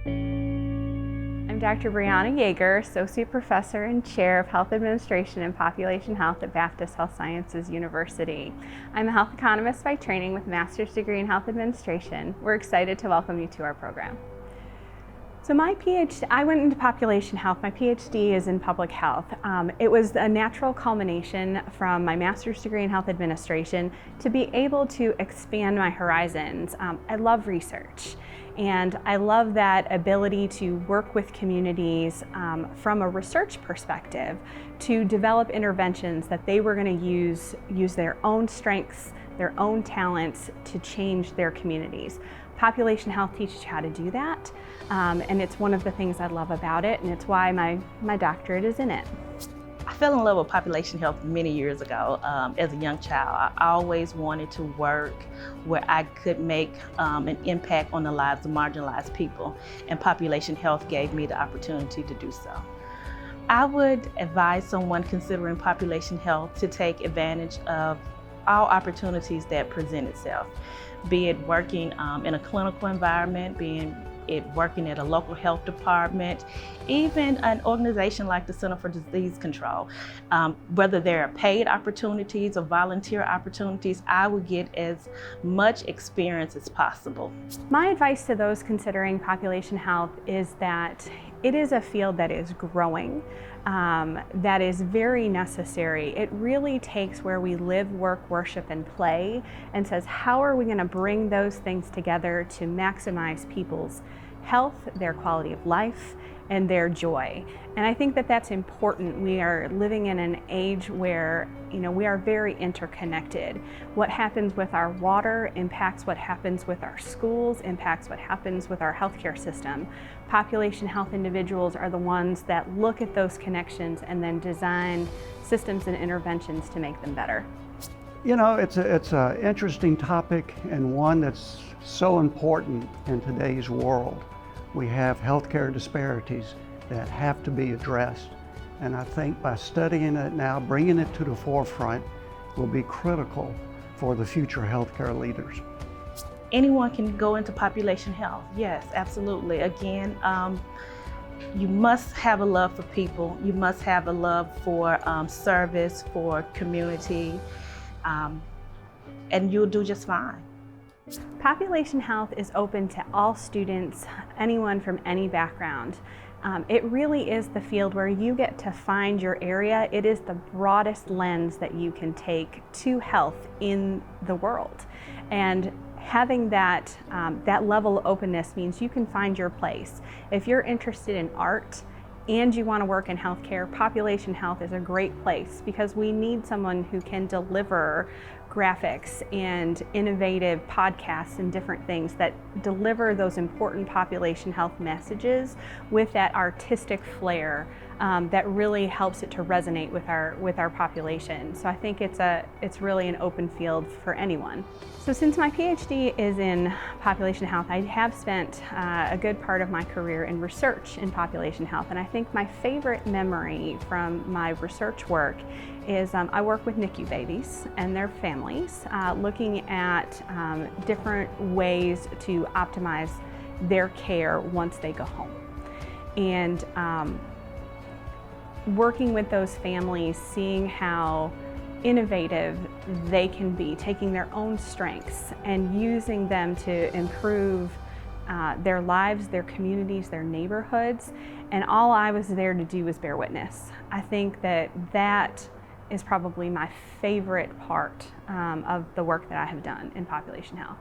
I'm Dr. Brianna Yeager, Associate Professor and Chair of Health Administration and Population Health at Baptist Health Sciences University. I'm a health economist by training with a master's degree in health administration. We're excited to welcome you to our program. So my PhD, I went into population health. My PhD is in public health. It was a natural culmination from my master's degree in health administration to be able to expand my horizons. I love research, and I love that ability to work with communities from a research perspective to develop interventions that they were going to use their own strengths, their own talents to change their communities. Population health teaches you how to do that, and it's one of the things I love about it, and it's why my doctorate is in it. I fell in love with population health many years ago. As a young child, I always wanted to work where I could make an impact on the lives of marginalized people, and population health gave me the opportunity to do so. I would advise someone considering population health to take advantage of all opportunities that present itself, be it working in a clinical environment, working at a local health department, even an organization like the Center for Disease Control. Whether there are paid opportunities or volunteer opportunities, I would get as much experience as possible. My advice to those considering population health is that it is a field that is growing, that is very necessary. It really takes where we live, work, worship, and play and says, how are we going to bring those things together to maximize people's health, their quality of life, and their joy. And I think that that's important. We are living in an age where, we are very interconnected. What happens with our water impacts what happens with our schools, impacts what happens with our healthcare system. Population health individuals are the ones that look at those connections and then design systems and interventions to make them better. It's an interesting topic and one that's so important in today's world. We have healthcare disparities that have to be addressed. And I think by studying it now, bringing it to the forefront, will be critical for the future healthcare leaders. Anyone can go into population health. Yes, absolutely. Again, you must have a love for people. You must have a love for service, for community, and you'll do just fine. Population health is open to all students, anyone from any background. It really is the field where you get to find your area. It is the broadest lens that you can take to health in the world. And having that level of openness means you can find your place. If you're interested in art and you want to work in healthcare, population health is a great place because we need someone who can deliver graphics and innovative podcasts and different things that deliver those important population health messages with that artistic flair that really helps it to resonate with our population. So I think it's really an open field for anyone. So since my PhD is in population health, I have spent a good part of my career in research in population health, and I think my favorite memory from my research work is I work with NICU babies and their families, looking at different ways to optimize their care once they go home. And working with those families, seeing how innovative they can be, taking their own strengths and using them to improve their lives, their communities, their neighborhoods. And all I was there to do was bear witness. I think that is probably my favorite part of the work that I have done in population health.